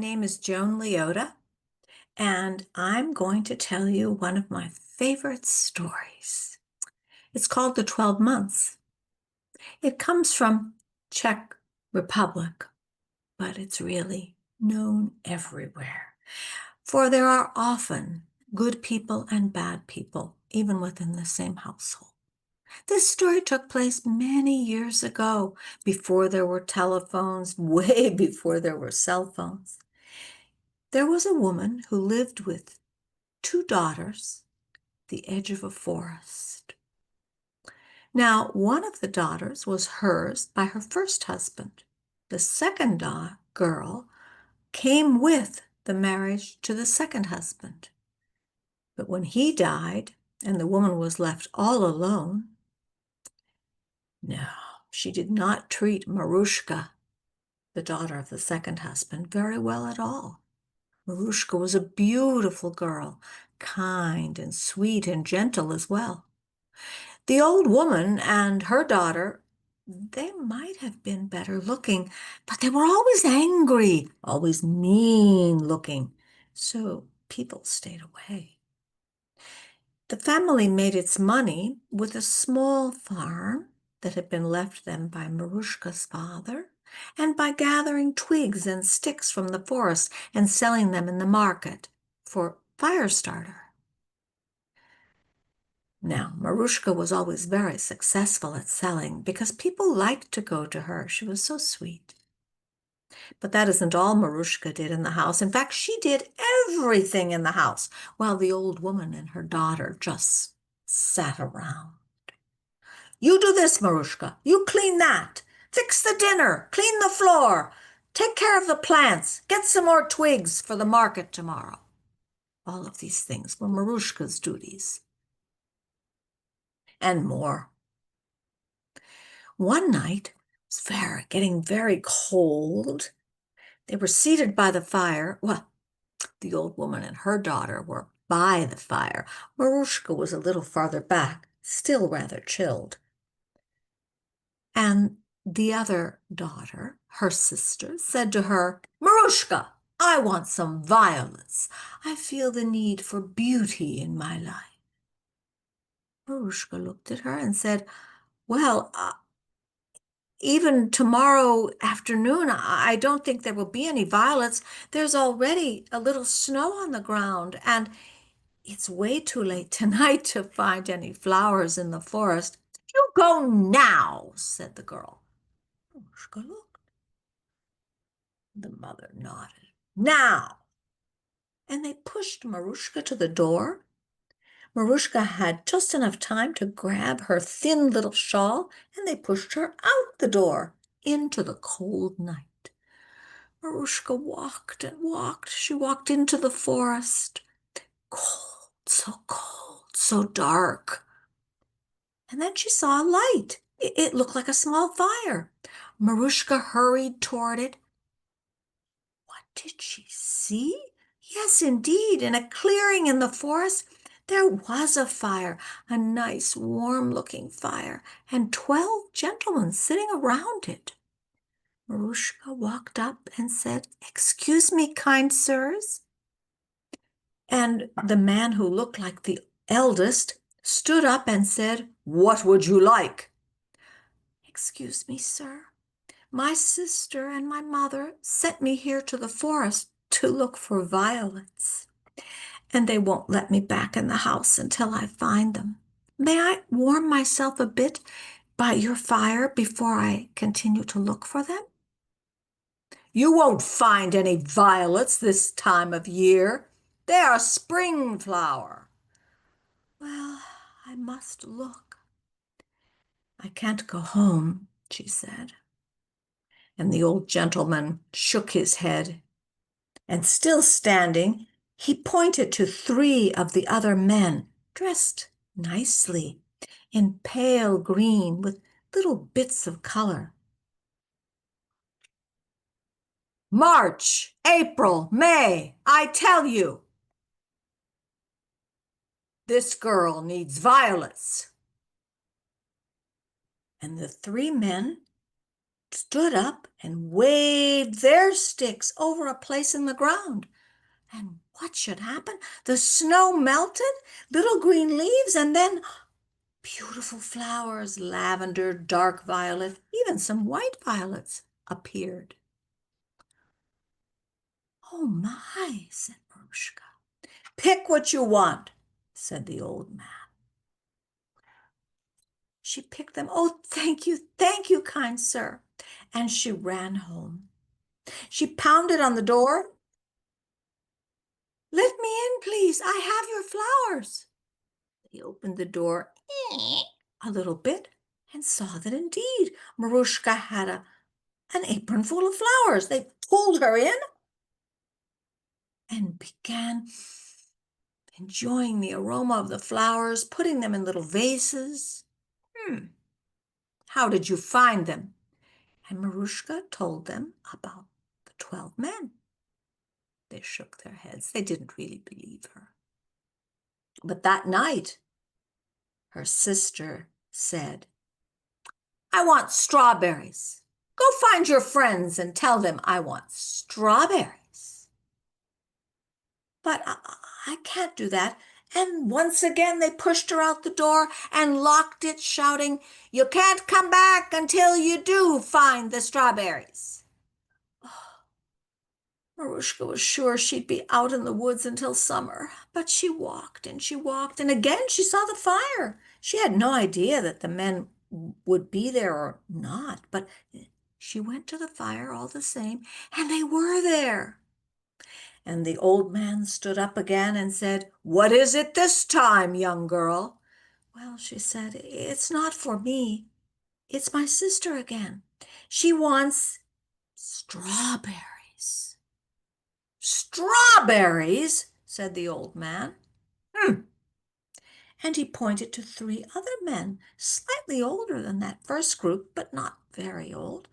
name is Joan Leotta, and I'm going to tell you one of my favorite stories. It's called The 12 Months. It comes from Czech Republic, but it's really known everywhere. For there are often good people and bad people, even within the same household. This story took place many years ago, before there were telephones, way before there were cell phones. There was a woman who lived with two daughters at the edge of a forest. Now, one of the daughters was hers by her first husband. The second girl came with the marriage to the second husband. But when he died and the woman was left all alone, no, she did not treat Marushka, the daughter of the second husband, very well at all. Marushka was a beautiful girl, kind and sweet and gentle as well. The old woman and her daughter, they might have been better looking, but they were always angry, always mean looking, so people stayed away. The family made its money with a small farm that had been left them by Marushka's father, and by gathering twigs and sticks from the forest and selling them in the market for fire starter. Now, Marushka was always very successful at selling because people liked to go to her. She was so sweet. But that isn't all Marushka did in the house. In fact, she did everything in the house, while the old woman and her daughter just sat around. You do this, Marushka. You clean that. Fix the dinner. Clean the floor. Take care of the plants. Get some more twigs for the market tomorrow. All of these things were Marushka's duties. And more. One night, it was getting very cold. They were seated by the fire. Well, the old woman and her daughter were by the fire. Marushka was a little farther back, still rather chilled. And the other daughter, her sister, said to her, Marushka, I want some violets. I feel the need for beauty in my life. Marushka looked at her and said, well, even tomorrow afternoon, I don't think there will be any violets. There's already a little snow on the ground, and it's way too late tonight to find any flowers in the forest. You go now, said the girl. Marushka looked. The mother nodded. Now! And they pushed Marushka to the door. Marushka had just enough time to grab her thin little shawl, and they pushed her out the door into the cold night. Marushka walked and walked. She walked into the forest. Cold, so dark. And then she saw a light. It looked like a small fire. Marushka hurried toward it. What did she see? Yes, indeed, in a clearing in the forest, there was a fire, a nice, warm-looking fire, and 12 gentlemen sitting around it. Marushka walked up and said, Excuse me, kind sirs. And the man who looked like the eldest stood up and said, What would you like? Excuse me, sir. My sister and my mother sent me here to the forest to look for violets, and they won't let me back in the house until I find them. May I warm myself a bit by your fire before I continue to look for them? You won't find any violets this time of year. They are spring flower. Well, I must look. I can't go home, she said. And the old gentleman shook his head. And still standing, he pointed to 3 of the other men, dressed nicely in pale green with little bits of color. March, April, May, I tell you, this girl needs violets. And the 3 men stood up and waved their sticks over a place in the ground. And what should happen? The snow melted, little green leaves, and then beautiful flowers, lavender, dark violet, even some white violets appeared. Oh my, said Marushka. Pick what you want, said the old man. She picked them. Oh, thank you, kind sir. And she ran home. She pounded on the door. Let me in, please. I have your flowers. He opened the door a little bit and saw that indeed Marushka had an apron full of flowers. They pulled her in and began enjoying the aroma of the flowers, putting them in little vases. How did you find them? And Marushka told them about the 12 men. They shook their heads. They didn't really believe her. But that night, her sister said, I want strawberries. Go find your friends and tell them I want strawberries. But I can't do that. And once again, they pushed her out the door and locked it, shouting, You can't come back until you do find the strawberries. Marushka was sure she'd be out in the woods until summer, but she walked and she walked, and again she saw the fire. She had no idea that the men would be there or not, but she went to the fire all the same, and they were there. And the old man stood up again and said, What is it this time, young girl? Well, she said, It's not for me. It's my sister again. She wants strawberries. Strawberries, said the old man. And he pointed to 3 other men, slightly older than that first group, but not very old.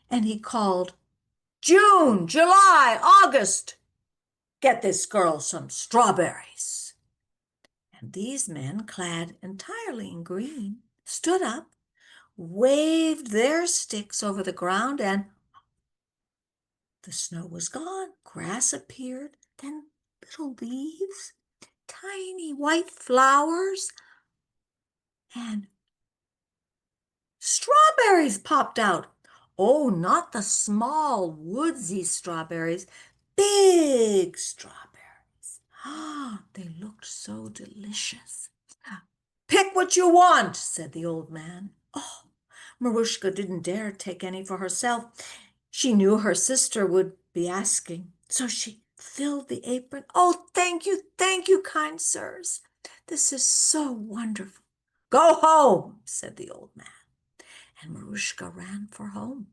And he called, June, July, August, get this girl some strawberries. And these men, clad entirely in green, stood up, waved their sticks over the ground, and the snow was gone. Grass appeared, then little leaves, tiny white flowers, and strawberries popped out. Oh, not the small, woodsy strawberries, big strawberries. Ah, they looked so delicious. Pick what you want, said the old man. Oh, Marushka didn't dare take any for herself. She knew her sister would be asking, so she filled the apron. Oh, thank you, kind sirs. This is so wonderful. Go home, said the old man, and Marushka ran for home.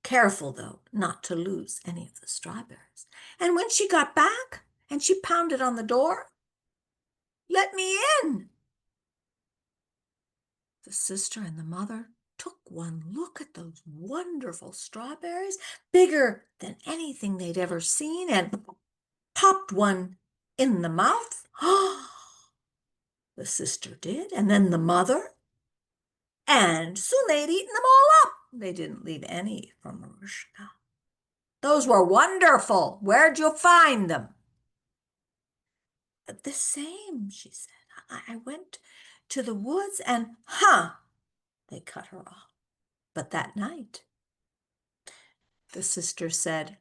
Careful, though, not to lose any of the strawberries. And when she got back and she pounded on the door, Let me in. The sister and the mother took one look at those wonderful strawberries, bigger than anything they'd ever seen, and popped one in the mouth. The sister did, and then the mother, and soon they'd eaten them all up. They didn't leave any for Marushka. Those were wonderful. Where'd you find them? The same, she said. I went to the woods and, they cut her off. But that night, the sister said,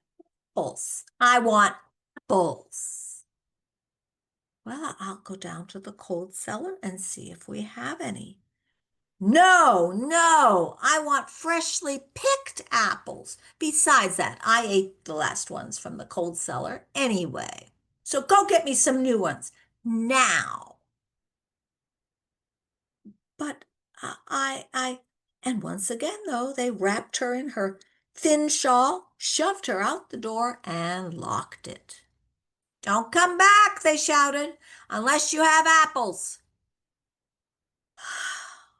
Apples. I want apples. Well, I'll go down to the cold cellar and see if we have any. No, I want freshly picked apples. Besides that, I ate the last ones from the cold cellar anyway. So go get me some new ones now. But and once again, though, they wrapped her in her thin shawl, shoved her out the door, and locked it. Don't come back, they shouted, unless you have apples.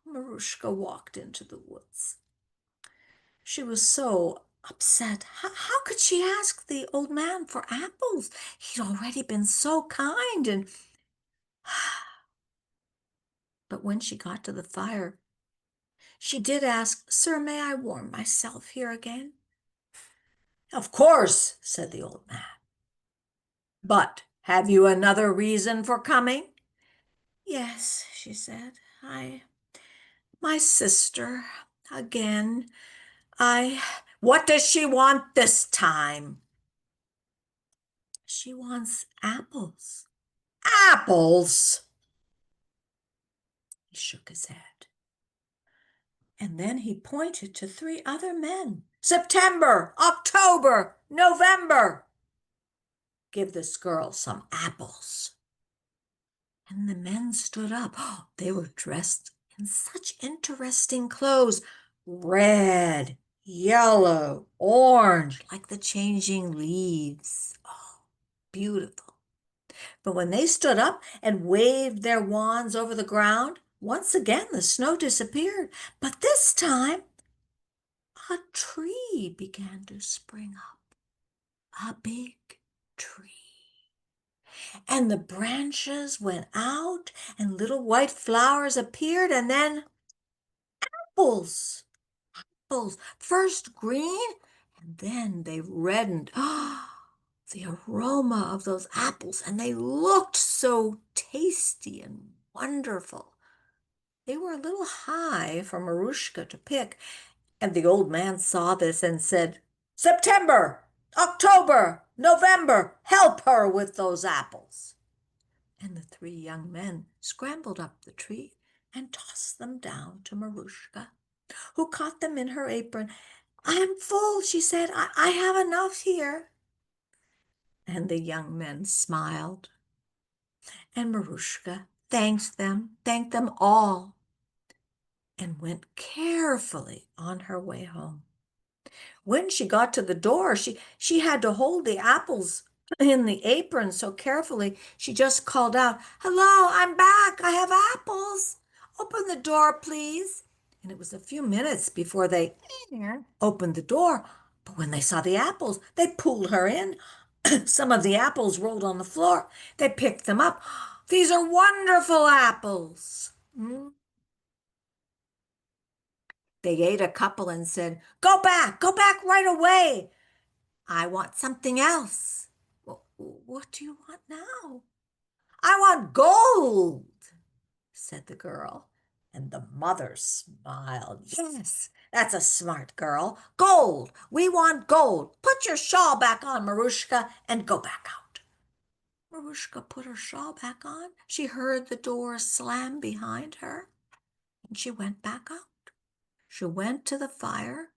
Marushka walked into the woods. She was so upset. How could she ask the old man for apples? He'd already been so kind, and but when she got to the fire, She did ask, "Sir, may I warm myself here again?" "Of course," said the old man. "But have you another reason for coming?" "Yes," she said. My sister, again. I, what does she want this time?" "She wants apples." "Apples?" He shook his head. And then he pointed to three other men. "September, October, November. Give this girl some apples." And the men stood up. Oh, they were dressed in such interesting clothes. Red, yellow, orange. Like the changing leaves. Oh, beautiful. But when they stood up and waved their wands over the ground, once again the snow disappeared. But this time a tree began to spring up. A big tree. And the branches went out, and little white flowers appeared, and then apples. Apples, first green, and then they reddened. Ah, the aroma of those apples, and they looked so tasty and wonderful. They were a little high for Maruschka to pick, and the old man saw this and said, "September, October, November. Help her with those apples." And the three young men scrambled up the tree and tossed them down to Maruschka, who caught them in her apron. "I am full," she said. I have enough here." And the young men smiled. And Maruschka thanked them all, and went carefully on her way home. When she got to the door, she had to hold the apples in the apron so carefully. She just called out, "Hello, I'm back. I have apples. Open the door, please." And it was a few minutes before they opened the door. But when they saw the apples, they pulled her in. Some of the apples rolled on the floor. They picked them up. "These are wonderful apples." They ate a couple and said, go back right away. I want something else." What do you want now?" "I want gold," said the girl. And the mother smiled. "Yes, that's a smart girl. Gold. We want gold. Put your shawl back on, Maruschka, and go back out." Maruschka put her shawl back on. She heard the door slam behind her, and she went back out. She went to the fire.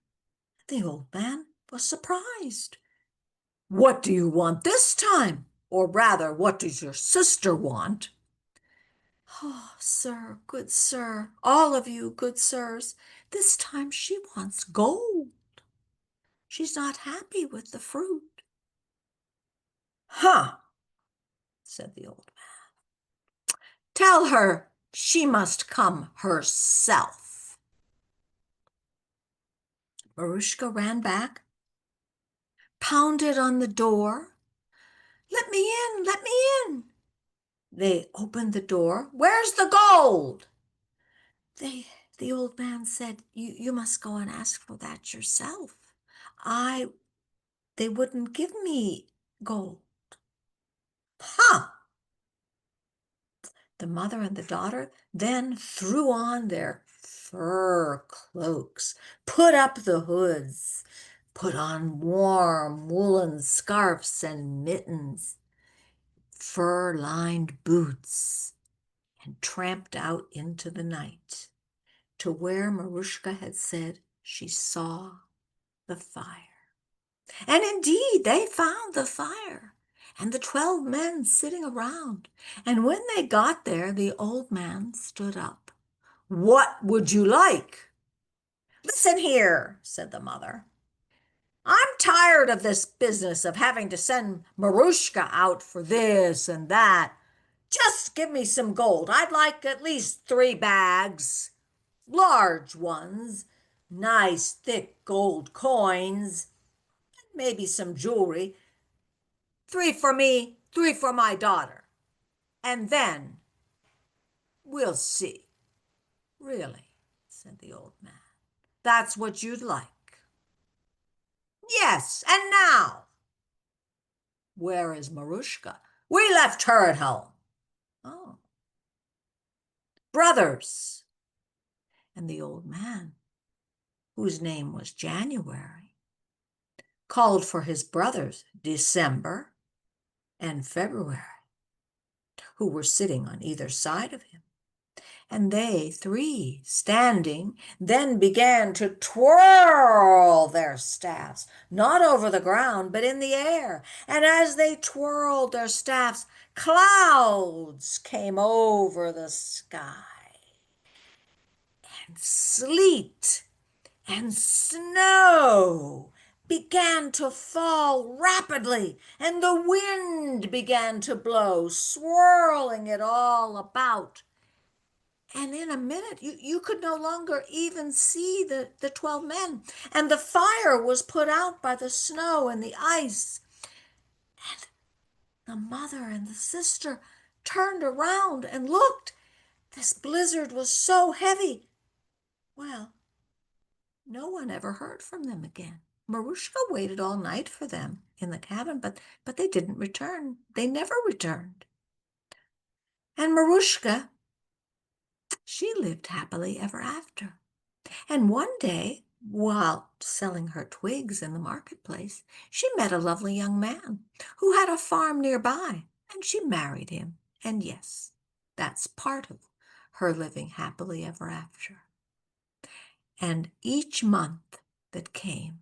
The old man was surprised. "What do you want this time? Or rather, what does your sister want?" "Oh, sir, good sir, all of you good sirs, this time she wants gold. She's not happy with the fruit." "Huh," said the old man. "Tell her she must come herself." Maruschka ran back, pounded on the door. "Let me in, let me in." They opened the door. "Where's the gold?" They, the old man said, you must go and ask for that yourself. I, they wouldn't give me gold." "Huh." The mother and the daughter then threw on their fur cloaks, put up the hoods, put on warm woolen scarfs and mittens, fur-lined boots, and tramped out into the night to where Maruschka had said she saw the fire. And indeed, they found the fire and the 12 men sitting around. And when they got there, the old man stood up. "What would you like?" "Listen here," said the mother. "I'm tired of this business of having to send Maruschka out for this and that. Just give me some gold. I'd like at least 3 bags, large ones, nice thick gold coins, maybe some jewelry. 3 for me, 3 for my daughter. And then we'll see." "Really," said the old man. That's what you'd like. Yes, and now, where is Marushka? We left her at home. Oh, brothers. And the old man, whose name was January, called for his brothers December and February, who were sitting on either side of him. And they three, standing, then began to twirl their staffs, not over the ground, but in the air. And as they twirled their staffs, clouds came over the sky, and sleet and snow began to fall rapidly, and the wind began to blow, swirling it all about. And in a minute, you could no longer even see the 12 men. And the fire was put out by the snow and the ice. And the mother and the sister turned around and looked. This blizzard was so heavy. Well, no one ever heard from them again. Marushka waited all night for them in the cabin, but they didn't return. They never returned. And Marushka, she lived happily ever after. And one day, while selling her twigs in the marketplace, she met a lovely young man who had a farm nearby, and she married him. And yes, that's part of her living happily ever after. And each month that came,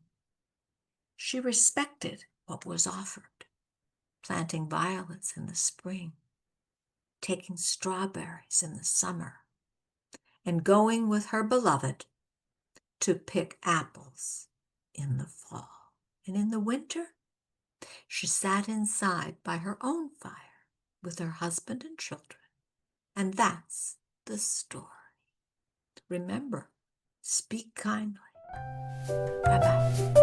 she respected what was offered, planting violets in the spring, taking strawberries in the summer, and going with her beloved to pick apples in the fall. And in the winter, she sat inside by her own fire with her husband and children. And that's the story. Remember, speak kindly. Bye-bye.